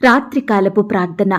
రాత్రికాలపు ప్రార్థన.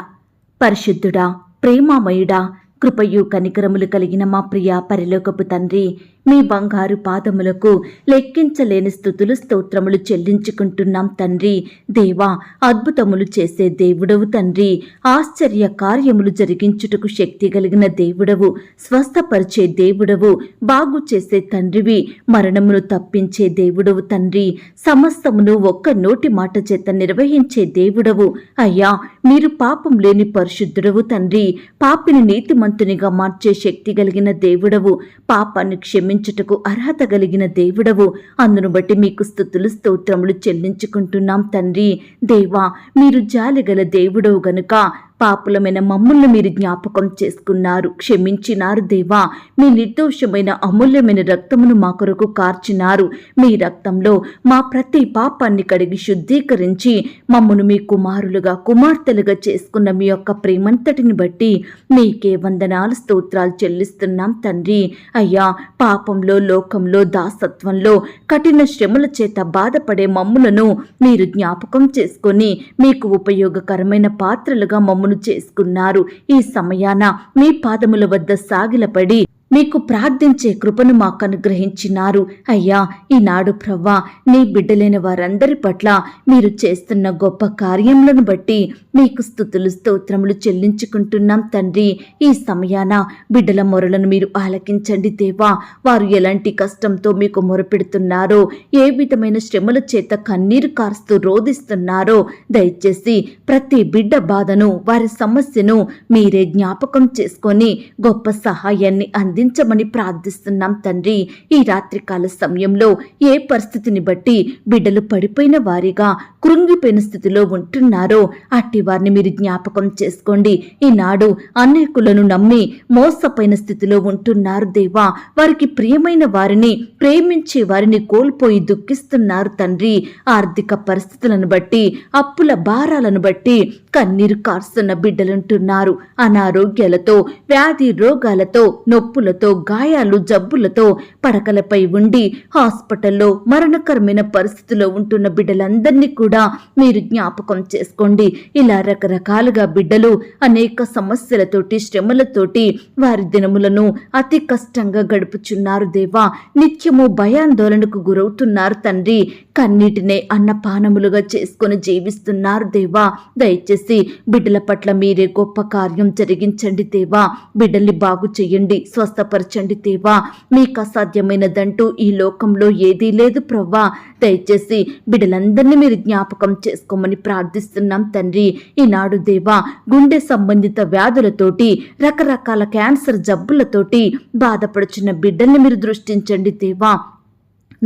పరిశుద్ధుడా, ప్రేమామయుడా, కృపయు కనికరములు కలిగిన మా ప్రియ పరలోకపు తండ్రి, మీ బంగారు పాదములకు లెక్కించలేని స్తుతులు స్తోత్రములు చెల్లించుకుంటున్నాం తండ్రి. దేవా, అద్భుతములు చేసే దేవుడవు తండ్రి, ఆశ్చర్య కార్యములు జరిగించుటకు శక్తి కలిగిన దేవుడవు, స్వస్థపరిచే దేవుడవు, బాగు చేసే తండ్రివి, మరణమును తప్పించే దేవుడవు తండ్రి, సమస్తమును ఒక్క నోటి మాట చేత నిర్వహించే దేవుడవు. అయ్యా, మీరు పాపం లేని పరిశుద్ధుడవు తండ్రి, పాపిని నీతిమంతునిగా మార్చే శక్తి కలిగిన దేవుడవు, పాపాన్ని క్షమించుటకు అర్హత కలిగిన దేవుడవు. అందును బట్టి మీకు స్తుతులు స్తోత్రములు చెల్లించుకుంటున్నాం తండ్రి. దేవా, మీరు జాలిగల దేవుడవు గనుక పాపులమైన మమ్ములను మీరు జ్ఞాపకం చేసుకున్నారు, క్షమించినారు. దేవా, మీ నిర్దోషమైన అమూల్యమైన రక్తమును మా కొరకు కార్చినారు. మీ రక్తంలో మా ప్రతి పాపాన్ని కడిగి శుద్ధీకరించి మమ్మను మీ కుమారులుగా కుమార్తెలుగా చేసుకున్న మీ యొక్క ప్రేమంతటిని బట్టి మీకే వందనాలు స్తోత్రాలు చెల్లిస్తున్నాం తండ్రి. అయ్యా, పాపంలో, లోకంలో, దాసత్వంలో, కఠిన శ్రమల చేత బాధపడే మమ్ములను మీరు జ్ఞాపకం చేసుకొని మీకు ఉపయోగకరమైన పాత్రలుగా మమ్మను చేసుకున్నారు. ఈ సమయాన మీ పాదముల వద్ద సాగిలపడి మీకు ప్రార్థించే కృపను మాకు అనుగ్రహించినారు. అయ్యా, ఈనాడు ప్రవ్వా, నీ బిడ్డలైన వారందరి పట్ల మీరు చేస్తున్న గొప్ప కార్యములను బట్టి మీకు స్తుతులు స్తోత్రములు చెల్లించుకుంటున్నాం తండ్రి. ఈ సమయాన బిడ్డల మొరలను మీరు ఆలకించండి దేవా. వారు ఎలాంటి కష్టంతో మీకు మొరపెడుతున్నారో, ఏ విధమైన శ్రమల చేత కన్నీరు కారుస్తూ రోధిస్తున్నారో, దయచేసి ప్రతి బిడ్డ బాధను, వారి సమస్యను మీరే జ్ఞాపకం చేసుకొని గొప్ప సహాయాన్ని అందించమని ప్రార్థిస్తున్నాం తండ్రి. ఈ రాత్రికాల సమయంలో ఏ పరిస్థితిని బట్టి బిడ్డలు పడిపోయిన వారిగా, కృంగిపోయిన స్థితిలో ఉంటున్నారో అట్టి వారిని మీరు జ్ఞాపకం చేసుకోండి. ఈనాడు అనేకులను నమ్మి మోసపోయిన స్థితిలో ఉంటున్నారు దేవా. వారికి ప్రియమైన వారిని, ప్రేమించే వారిని కోల్పోయి దుఃఖిస్తున్నారు తండ్రి. ఆర్థిక పరిస్థితులను బట్టి, అప్పుల భారాలను బట్టి కన్నీరు కార్స్తున్న బిడ్డలుంటున్నారు. అనారోగ్యాలతో, వ్యాధి రోగాలతో, నొప్పులతో, గాయాలు, జబ్బులతో పడకలపై ఉండి హాస్పిటల్లో మరణకరమైన పరిస్థితిలో ఉంటున్న బిడ్డలందరినీ కూడా మీరు జ్ఞాపకం చేసుకోండి. ఇలా రకరకాలుగా బిడ్డలు అనేక సమస్యలతోటి, శ్రమలతోటి వారి దినములను అతి కష్టంగా గడుపుచున్నారు దేవా. నిత్యము భయాందోళనకు గురవుతున్నారు తండ్రి. కన్నీటినే అన్నపానములుగా చేసుకొని జీవిస్తున్నారు దేవా. దయచేసి బిడ్డల పట్ల మీరే గొప్ప కార్యం జరిగించండి దేవా. బిడ్డల్ని బాగు చేయండి, స్వస్థపరచండి దేవా. మీకు అసాధ్యమైనదంటూ ఈ లోకంలో ఏదీ లేదు ప్రవ్వా. దయచేసి బిడ్డలందరినీ మీరు జ్ఞాపకం చేసుకోమని ప్రార్థిస్తున్నాం తండ్రి. ఈనాడు దేవా, గుండె సంబంధిత వ్యాధులతోటి, రకరకాల క్యాన్సర్ జబ్బులతోటి బాధపడుచున్న బిడ్డల్ని మీరు దృష్టించండి దేవా.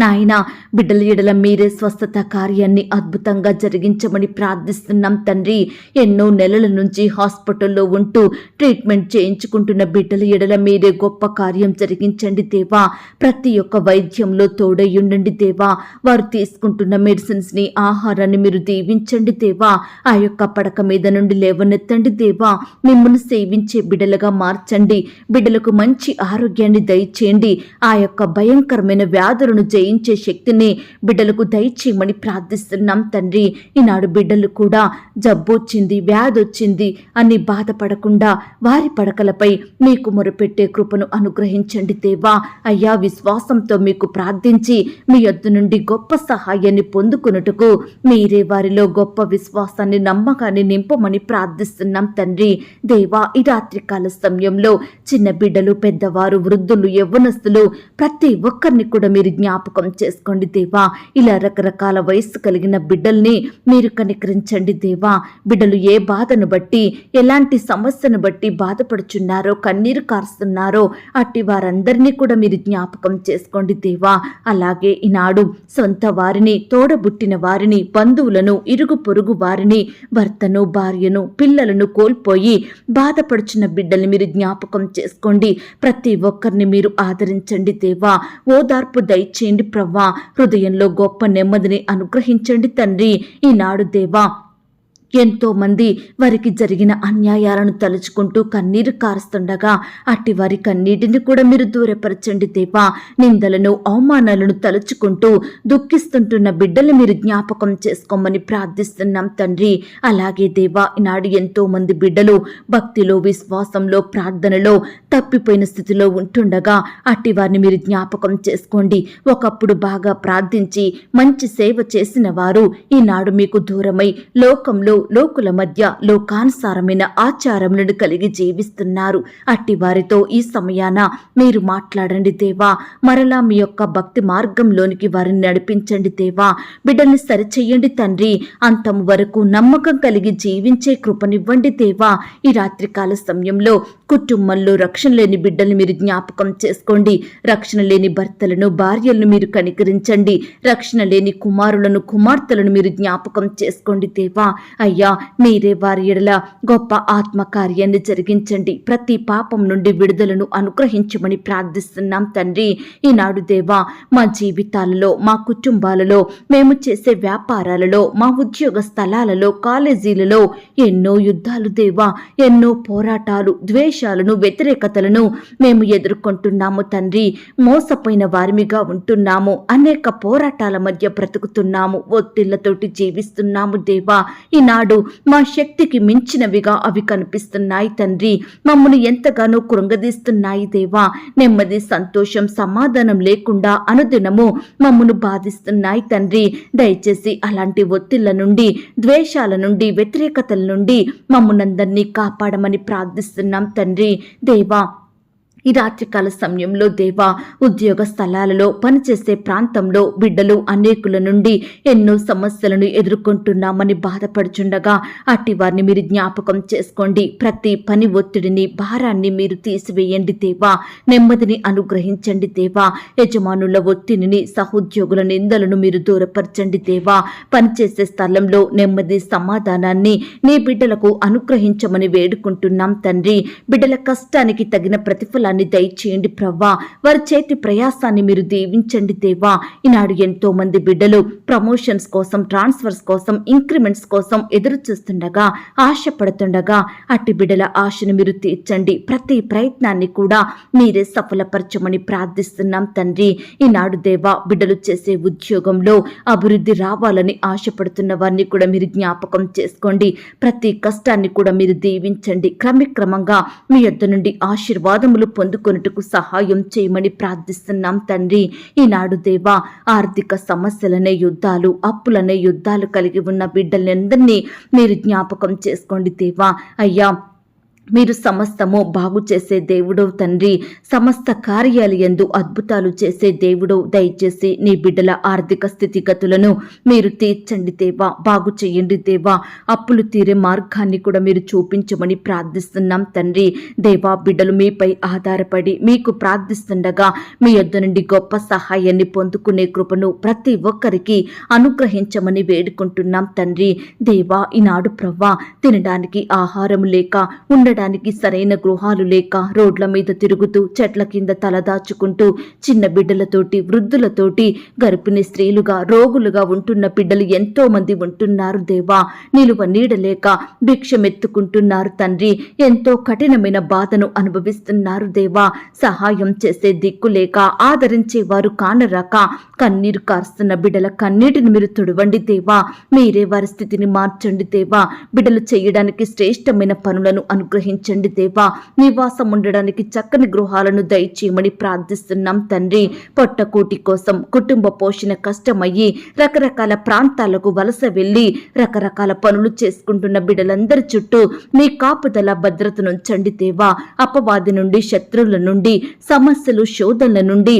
నాయనా, బిడ్డల ఎడల మీరే స్వస్థత కార్యాన్ని అద్భుతంగా జరిగించమని ప్రార్థిస్తున్నాం తండ్రి. ఎన్నో నెలల నుంచి హాస్పిటల్లో ఉంటూ ట్రీట్మెంట్ చేయించుకుంటున్న బిడ్డల ఎడల మీరే గొప్ప కార్యం జరిగించండి దేవా. ప్రతి ఒక్క వైద్యంలో తోడయ్యుండండి దేవా. వారు తీసుకుంటున్న మెడిసిన్స్ని, ఆహారాన్ని మీరు దీవించండి దేవా. ఆ యొక్క పడక మీద నుండి లేవనెత్తండి దేవా. మిమ్మల్ని సేవించే బిడ్డలుగా మార్చండి. బిడ్డలకు మంచి ఆరోగ్యాన్ని దయచేయండి. ఆ యొక్క భయంకరమైన వ్యాధులను జయించే శక్తిని బిడ్డలకు దయచేయమని ప్రార్థిస్తున్నాం తండ్రి. ఈనాడు బిడ్డలు కూడా జబ్బొచ్చింది, వ్యాధి వచ్చింది అని బాధపడకుండా వారి పడకలపై మీకు మొరపెట్టే కృపను అనుగ్రహించండి దేవా. అయ్యా, విశ్వాసంతో మీకు ప్రార్థించి మీ యొద్ద నుండి గొప్ప సహాయాన్ని పొందుకొనుటకు మీరే వారిలో గొప్ప విశ్వాసాన్ని, నమ్మకాన్ని నింపమని ప్రార్థిస్తున్నాం తండ్రి. దేవా, ఈ రాత్రికాల సమయంలో చిన్న బిడ్డలు, పెద్దవారు, వృద్ధులు, యవ్వనస్తులు ప్రతి ఒక్కరిని కూడా మీరు జ్ఞాపకం చేసుకోండి దేవా. ఇలా రకరకాల వయస్సు కలిగిన బిడ్డల్ని మీరు కనికరించండి దేవా. బిడ్డలు ఏ బాధను బట్టి, ఎలాంటి సమస్యను బట్టి బాధపడుచున్నారో, కన్నీరు కారుస్తున్నారో అట్టి వారందరినీ కూడా మీరు జ్ఞాపకం చేసుకోండి దేవా. అలాగే ఈనాడు సొంత వారిని, తోడబుట్టిన వారిని, బంధువులను, ఇరుగు పొరుగు వారిని, భర్తను, భార్యను, పిల్లలను కోల్పోయి బాధపడుచున్న బిడ్డల్ని మీరు జ్ఞాపకం చేసుకోండి. ప్రతి ఒక్కరిని మీరు ఆదరించండి దేవా. ఓదార్పు దయచేయండి ప్రవ్వా. హృదయంలో గొప్ప నెమ్మదిని అనుగ్రహించండి తండ్రి. ఈనాడు దేవా, ఎంతో మంది వారికి జరిగిన అన్యాయాలను తలుచుకుంటూ కన్నీరు కారుస్తుండగా అట్టి వారి కన్నీటిని కూడా మీరు దూరపరచండి దేవా. నిందలను అవమానాలను తలుచుకుంటూ దుఃఖిస్తుంటున్న బిడ్డలు మీరు జ్ఞాపకం చేసుకోమని ప్రార్థిస్తున్నాం తండ్రి. అలాగే దేవా, ఈనాడు ఎంతో మంది బిడ్డలు భక్తిలో, విశ్వాసంలో, ప్రార్థనలో తప్పిపోయిన స్థితిలో ఉంటుండగా అట్టి వారిని మీరు జ్ఞాపకం చేసుకోండి. ఒకప్పుడు బాగా ప్రార్థించి మంచి సేవ చేసిన వారు ఈనాడు మీకు దూరమై లోకంలో, లోకుల మధ్య లోకానుసారమైన ఆచారములను కలిగి జీవిస్తున్నారు. అట్టి వారితో ఈ సమయాన మీరు మాట్లాడండి దేవా. మరలా మీ యొక్క భక్తి మార్గంలోనికి వారిని నడిపించండి దేవా. బిడ్డల్ని సరిచెయ్యండి తండ్రి. అంతము వరకు నమ్మకం కలిగి జీవించే కృపనివ్వండి దేవా. ఈ రాత్రికాల సమయంలో కుటుంబంలో రక్షణ లేని బిడ్డల్ని మీరు జ్ఞాపకం చేసుకోండి. రక్షణ లేని భర్తలను, భార్యలను మీరు కనికరించండి. రక్షణ లేని కుమారులను, కుమార్తెలను మీరు జ్ఞాపకం చేసుకోండి దేవా. అయ్యా, మీరే వారి ఎడల గొప్ప ఆత్మకార్యాన్ని జరిగించండి. ప్రతి పాపం నుండి విడుదలను అనుగ్రహించమని ప్రార్థిస్తున్నాం తండ్రి. ఈనాడు దేవా, మా జీవితాలలో, మా కుటుంబాలలో, మేము చేసే వ్యాపారాలలో, మా ఉద్యోగ స్థలాలలో, కాలేజీలలో ఎన్నో యుద్ధాలు దేవా, ఎన్నో పోరాటాలు, ద్వేషాలను, వ్యతిరేకతలను మేము ఎదుర్కొంటున్నాము తండ్రి. మోసపోయిన వారిమిగా ఉంటున్నాము. అనేక పోరాటాల మధ్య బ్రతుకుతున్నాము. ఒత్తిళ్లతోటి జీవిస్తున్నాము దేవా. ఈనాడు మా శక్తికి మించినవిగా అవి కనిపిస్తున్నాయి తండ్రి. మమ్మల్ని ఎంతగానో కృంగదీస్తున్నాయి దేవా. నెమ్మది, సంతోషం, సమాధానం లేకుండా అనుదినము మమ్మను బాధిస్తున్నాయి తండ్రి. దయచేసి అలాంటి ఒత్తిళ్ల నుండి, ద్వేషాల నుండి, వ్యతిరేకతల నుండి మమ్మల్నందరినీ కాపాడమని ప్రార్థిస్తున్నాం తండ్రి. దేవా, ఈ రాత్రికాల సమయంలో దేవా, ఉద్యోగ స్థలాలలో, పనిచేసే ప్రాంతంలో బిడ్డలు అనేకుల నుండి ఎన్నో సమస్యలను ఎదుర్కొంటున్నామని బాధపడుచుండగా అట్టి వారిని మీరు జ్ఞాపకం చేసుకోండి. ప్రతి పని ఒత్తిడిని, భారాన్ని మీరు తీసివేయండి దేవా. నెమ్మదిని అనుగ్రహించండి దేవా. యజమానుల ఒత్తిడిని, సహోద్యోగుల నిందలను మీరు దూరపరచండి దేవా. పనిచేసే స్థలంలో నెమ్మది, సమాధానాన్ని నీ బిడ్డలకు అనుగ్రహించమని వేడుకుంటున్నాం తండ్రి. బిడ్డల కష్టానికి తగిన ప్రతిఫలాన్ని దయచేయండి ప్రవ్వా. వారి చేతి ప్రయాసాన్ని మీరు దీవించండి దేవా. ఈనాడు ఎంతో మంది బిడ్డలు ప్రమోషన్స్ కోసం, ట్రాన్స్ఫర్స్ కోసం, ఇంక్రిమెంట్స్ కోసం ఎదురు చూస్తుండగా, ఆశపడుతుండగా అట్టి బిడ్డల ఆశను మీరు తీర్చండి. ప్రతి ప్రయత్నాన్ని కూడా మీరే సఫలపరచమని ప్రార్థిస్తున్నాం తండ్రి. ఈనాడు దేవా, బిడ్డలు చేసే ఉద్యోగంలో అభివృద్ధి రావాలని ఆశపడుతున్న వారిని కూడా మీరు జ్ఞాపకం చేసుకోండి. ప్రతి కష్టాన్ని కూడా మీరు దీవించండి. క్రమక్రమంగా మీ యొద్ద నుండి ఆశీర్వాదములు పొందుకొనుటకు సహాయం చేయమని ప్రార్థిస్తున్నాం తండ్రి. ఈనాడు దేవా, ఆర్థిక సమస్యలనే యుద్ధాలు, అప్పులనే యుద్ధాలు కలిగి ఉన్న బిడ్డలందరినీ మీరు జ్ఞాపకం చేసుకోండి దేవా. అయ్యా, మీరు సమస్తము బాగు చేసే దేవుడో తండ్రి. సమస్త కార్యాలు యందు అద్భుతాలు చేసే దేవుడో, దయచేసి నీ బిడ్డల ఆర్థిక స్థితిగతులను మీరు తీర్చండి దేవా. బాగు చేయండి దేవా. అప్పులు తీరే మార్గాన్ని కూడా మీరు చూపించమని ప్రార్థిస్తున్నాం తండ్రి. దేవా, బిడ్డలు మీపై ఆధారపడి మీకు ప్రార్థిస్తుండగా మీ యొద్ద నుండి గొప్ప సహాయాన్ని పొందుకునే కృపను ప్రతి ఒక్కరికి అనుగ్రహించమని వేడుకుంటున్నాం తండ్రి. దేవా, ఈనాడు ప్రవ్వా, తినడానికి ఆహారం లేక, ఉండడానికి సరైన గృహాలు లేక, రోడ్ల మీద తిరుగుతూ, చెట్ల కింద తలదాచుకుంటూ, చిన్న బిడ్డలతోటి, వృద్ధులతోటి, గర్భిణీ స్త్రీలుగా, రోగులుగా ఉంటున్న బిడ్డలు ఎంతో మంది ఉంటున్నారు దేవా. నిలువ నీడలేక భిక్షమెత్తుకుంటున్నారు తండ్రి. ఎంతో కఠినమైన బాధను అనుభవిస్తున్నారు దేవా. సహాయం చేసే దిక్కు లేక, ఆదరించే వారు కానరాక కన్నీరు కారుస్తున్న బిడ్డల కన్నీటిని మీరు తుడవండి దేవా. మీరే వారి స్థితిని మార్చండి దేవా. బిడ్డలు చేయడానికి శ్రేష్టమైన పనులను అనుగ్రహించండి దేవా. నివాసం ఉండడానికి చక్కని గృహాలను దయచేయమని ప్రార్థిస్తున్నాం తండ్రి. పొట్టకూటి కోసం కుటుంబ పోషణ కష్టమయ్యి రకరకాల ప్రాంతాలకు వలస వెళ్లి రకరకాల పనులు చేసుకుంటున్న బిడ్డలందరి చుట్టూ మీ కాపుదల భద్రతనుంచండి దేవా. అపవాది నుండి, శత్రువుల నుండి, సమస్యలు, శోధనల నుండి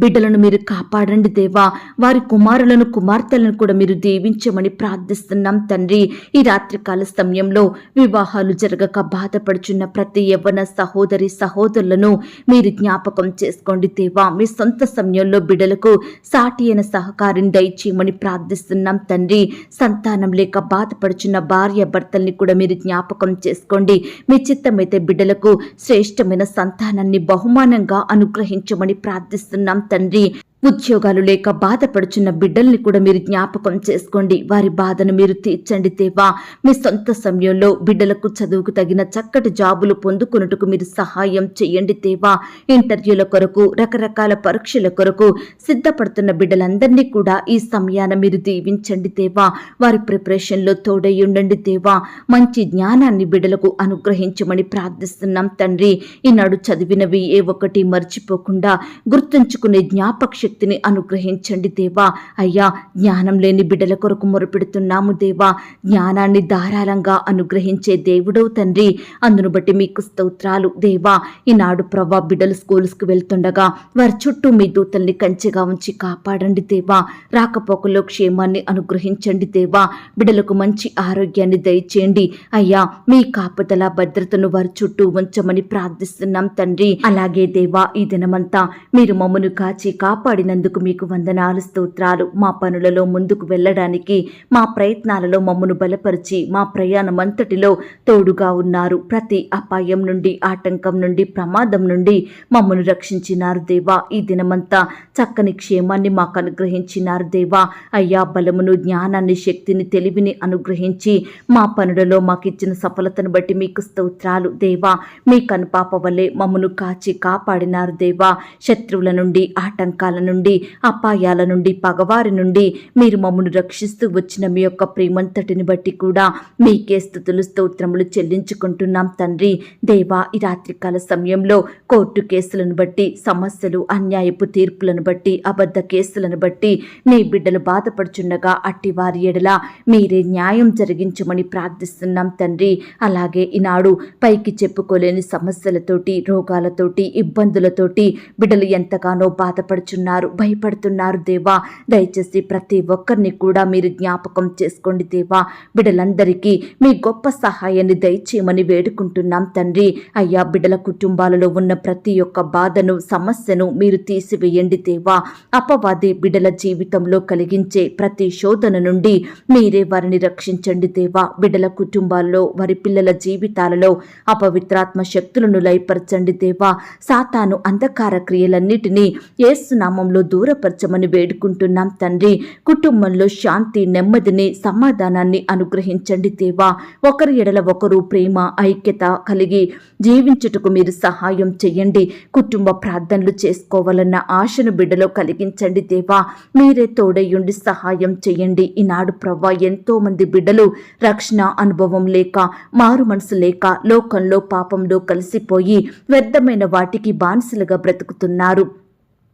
బిడ్డలను మీరు కాపాడండి దేవా. వారి కుమారులను, కుమార్తెలను కూడా మీరు దీవించమని ప్రార్థిస్తున్నాం తండ్రి. ఈ రాత్రికాల సమయంలో వివాహాలు జరగక బాధపడుచున్న ప్రతి యవ్వన సహోదరి, సహోదరులను మీరు జ్ఞాపకం చేసుకోండి దేవా. మీ సొంత సమయంలో బిడ్డలకు సాటి అయిన సహకారం దయచేయమని ప్రార్థిస్తున్నాం తండ్రి. సంతానం లేక బాధపడుచున్న భార్య భర్తల్ని కూడా మీరు జ్ఞాపకం చేసుకోండి. మీ చిత్తమైతే బిడ్డలకు శ్రేష్టమైన సంతానాన్ని బహుమానంగా అనుగ్రహించమని ప్రార్థిస్తున్నాం తండ్రి. ఉద్యోగాలు లేక బాధపడుచున్న బిడ్డల్ని కూడా మీరు జ్ఞాపకం చేసుకోండి. వారి బాధను మీరు తీర్చండి దేవా. మీ సొంత సమయంలో బిడ్డలకు చదువుకు తగిన చక్కటి జాబులు పొందుకున్నట్టుకు మీరు సహాయం చేయండి దేవా. ఇంటర్వ్యూల కొరకు, రకరకాల పరీక్షల కొరకు సిద్ధపడుతున్న బిడ్డలందరినీ కూడా ఈ సమయాన మీరు దీవించండి దేవా. వారి ప్రిపరేషన్లో తోడై ఉండండి దేవా. మంచి జ్ఞానాన్ని బిడ్డలకు అనుగ్రహించమని ప్రార్థిస్తున్నాం తండ్రి. ఈనాడు చదివినవి ఏ ఒక్కటి మర్చిపోకుండా గుర్తుంచుకునే జ్ఞాపక శక్తిని అనుగ్రహించండి దేవా. అయ్యా, జ్ఞానం లేని బిడ్డల కొరకు మొరపెడుతున్నాము దేవా. జ్ఞానాన్ని ధారాళంగా అనుగ్రహించే దేవుడవు తండ్రి. అందును బట్టి మీకు స్తోత్రాలు దేవా. ఈనాడు ప్రభా, బిడ్డలు స్కూల్స్కి వెళ్తుండగా వారి చుట్టూ మీ దూతల్ని కంచెగా ఉంచి కాపాడండి దేవా. రాకపోకల్లో క్షేమాన్ని అనుగ్రహించండి దేవా. బిడ్డలకు మంచి ఆరోగ్యాన్ని దయచేయండి అయ్యా. మీ కాపుదల భద్రతను వారి చుట్టూ ఉంచమని ప్రార్థిస్తున్నాం తండ్రి. అలాగే దేవా, ఈ దినమంతా మీరు మమ్మను కాచి కాపాడినందుకు మీకు వందనాలు, స్తోత్రాలు. మా పనులలో ముందుకు వెళ్ళడానికి, మా ప్రయత్నాలలో మమ్మను బలపరిచి మా ప్రయాణం అంతటిలో తోడుగా ఉన్నారు. ప్రతి అపాయం నుండి, ఆటంకం నుండి, ప్రమాదం నుండి మమ్మను రక్షించినారు దేవా. ఈ దినమంతా చక్కని క్షేమాన్ని మాకు అనుగ్రహించినారు దేవా. అయ్యా, బలమును, జ్ఞానాన్ని, శక్తిని, తెలివిని అనుగ్రహించి మా పనులలో మాకిచ్చిన సఫలతను బట్టి మీకు స్తోత్రాలు దేవా. మీ కనుపాప వల్లే మమ్మను కాచి కాపాడినారు దేవా. శత్రువుల నుండి, ఆటంకాల నుండి, అపాయాల నుండి, పగవారి నుండి మీరు మమ్మను రక్షిస్తూ వచ్చిన మీ యొక్క ప్రేమంతటిని బట్టి కూడా మీకే స్తుతులు, స్తోత్రములు చెల్లించుకుంటున్నాం తండ్రి. దేవా, ఈ రాత్రికాల సమయంలో కోర్టు కేసులను బట్టి, సమస్యలు, అన్యాయపు తీర్పులను బట్టి, అబద్ధ కేసులను బట్టి నీ బిడ్డలు బాధపడుచుండగా అట్టి వారి ఎడల మీరే న్యాయం జరిగించమని ప్రార్థిస్తున్నాం తండ్రి. అలాగే ఈనాడు పైకి చెప్పుకోలేని సమస్యలతోటి, రోగాలతోటి, ఇబ్బందులతోటి బిడ్డలు ఎంతగానో బాధపడుచున్నారు, భయపడుతున్నారు దేవా. దయచేసి ప్రతి ఒక్కరిని కూడా మీరు జ్ఞాపకం చేసుకోండి దేవా. బిడ్డలందరికీ మీ గొప్ప సహాయాన్ని దయచేయమని వేడుకుంటున్నాం తండ్రి. అయ్యా, బిడ్డల కుటుంబాలలో ఉన్న ప్రతి ఒక్క బాధను, సమస్యను మీరు తీసివేయండి దేవా. అపవాది బిడ్డల జీవితంలో కలిగించే ప్రతి శోధన నుండి మీరే వారిని రక్షించండి దేవా. బిడ్డల కుటుంబాల్లో, వారి పిల్లల జీవితాలలో అపవిత్రాత్మ శక్తులను లయపరచండి దేవా. సాతాను అంధకార క్రియలన్నిటినీ యేసు నామంలో దూరపరచమని వేడుకుంటున్నాం తండ్రి. కుటుంబంలో శాంతి, నెమ్మదిని, సమాధానాన్ని అనుగ్రహించండి దేవా. ఒకరి ఎడల ఒకరు ప్రేమ, ఐక్యత కలిగి జీవించుటకు మీరు సహాయం చేయండి. కుటుంబ ప్రార్థనలు చేసుకోవాలన్న ఆశను బిడ్డలో కలిగించండి దేవా. మీరే తోడయ్యుండి సహాయం చేయండి. ఈనాడు ప్రవ్వా, ఎంతో మంది బిడ్డలు రక్షణ అనుభవం లేక, మారు మనసు లేక, లోకంలో పాపంలో కలిసిపోయి వ్యర్థమైన వాటికి బానిసలుగా బ్రతుకుతున్నారు.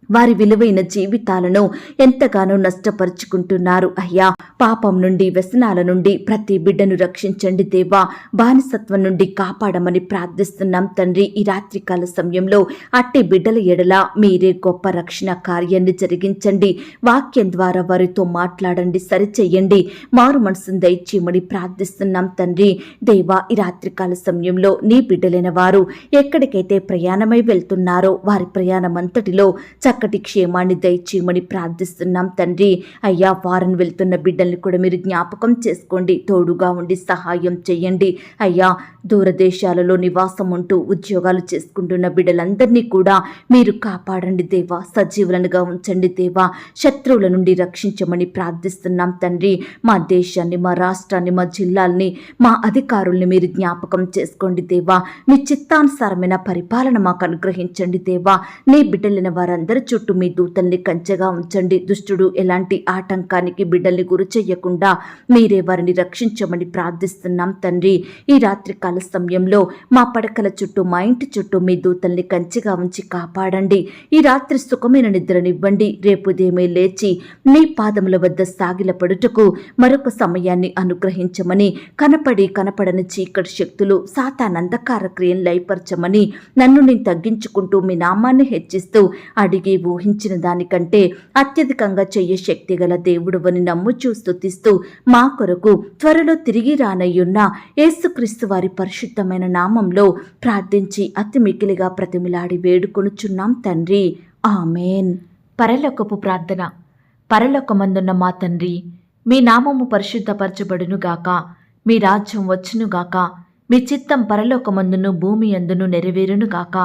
వారి విలువైన జీవితాలను ఎంతగానో నష్టపరుచుకుంటున్నారు. అయ్యా, పాపం నుండి, వ్యసనాల నుండి ప్రతి బిడ్డను రక్షించండి దేవా. బానిసత్వం నుండి కాపాడమని ప్రార్థిస్తున్నాం తండ్రి. ఈ రాత్రికాల సమయంలో అట్టి బిడ్డల ఎడల మీరే గొప్ప రక్షణ కార్యాన్ని జరిగించండి. వాక్యం ద్వారా వారితో మాట్లాడండి, సరిచెయ్యండి. మారు మనసును దయచేయమని ప్రార్థిస్తున్నాం తండ్రి. దేవా, ఈ రాత్రికాల సమయంలో నీ బిడ్డలైన వారు ఎక్కడికైతే ప్రయాణమై వెళ్తున్నారో వారి ప్రయాణం అంతటిలో చక్కటి క్షేమాన్ని దయచేయమని ప్రార్థిస్తున్నాం తండ్రి. అయ్యా, వారిని వెళ్తున్న బిడ్డల్ని కూడా మీరు జ్ఞాపకం చేసుకోండి, తోడుగా ఉండి సహాయం చేయండి. అయ్యా, దూరదేశాలలో నివాసం ఉంటూ ఉద్యోగాలు చేసుకుంటున్న బిడ్డలందరినీ కూడా మీరు కాపాడండి దేవా. సజీవులనుగా ఉంచండి దేవా. శత్రువుల నుండి రక్షించమని ప్రార్థిస్తున్నాం తండ్రి. మా దేశాన్ని, మా రాష్ట్రాన్ని, మా జిల్లాల్ని, మా అధికారుల్ని మీరు జ్ఞాపకం చేసుకోండి దేవా. మీ చిత్తానుసారమైన పరిపాలన మాకు అనుగ్రహించండి దేవా. నీ బిడ్డలైన వారందరూ చుట్టూ మీ దూతల్ని కంచెగా ఉంచండి. దుష్టుడు ఎలాంటి ఆటంకానికి బిడ్డల్ని గురి చెయ్యకుండా మీరే వారిని రక్షించమని ప్రార్థిస్తున్నాం తండ్రి. ఈ రాత్రికాల సమయంలో మా పడకల చుట్టూ, మా ఇంటి చుట్టూ మీ దూతల్ని కంచెగా ఉంచి కాపాడండి. ఈ రాత్రి సుఖమైన నిద్రనివ్వండి. రేపు ఉదయమే లేచి నీ పాదముల వద్ద సాగిలపడుటకు మరొక సమయాన్ని అనుగ్రహించమని, కనపడని చీకటి శక్తులు, సాతాను అంధకార క్రియను లయపరచమని, నన్ను నేను తగ్గించుకుంటూ మీ నామాన్ని హెచ్చిస్తూ అడిగి ఊహించిన దానికంటే అత్యధికంగా చెయ్య శక్తి గల దేవుడువని నమ్ముచూ స్తుతిస్తూ మా కొరకు త్వరలో తిరిగి రానయ్యున్న యేసుక్రీస్తు వారి పరిశుద్ధమైన నామంలో ప్రార్థించి అతి మికిలిగా ప్రతిమిలాడి వేడుకొనుచున్నాం తండ్రి. ఆమేన్. పరలోకపు ప్రార్థన. పరలోకమందున్న మా తండ్రి, మీ నామము పరిశుద్ధపరచబడునుగాక. మీ రాజ్యం వచ్చునుగాక. మీ చిత్తం పరలోకమందును భూమి అందును నెరవేరునుగాక.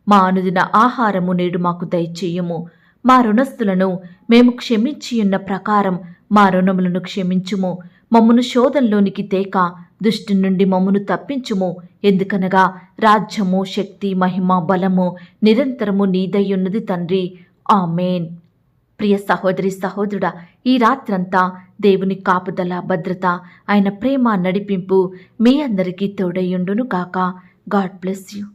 మా అనుదిన ఆహారము నేడు మాకు దయచేయుము. మా రుణస్థులను మేము క్షమించియున్న ప్రకారం మా రుణములను క్షమించుము. మమ్మును శోధంలోనికి తేక దుష్టు నుండి మమ్మును తప్పించుము. ఎందుకనగా రాజ్యము, శక్తి, మహిమ, బలము నిరంతరము నీదయ్యున్నది తండ్రి. ఆమేన్. ప్రియ సహోదరి సహోదరుడా, ఈ రాత్రంతా దేవుని కాపుదల, భద్రత, ఆయన ప్రేమ, నడిపింపు మీ అందరికీ తోడయ్యుండును కాక. God bless you.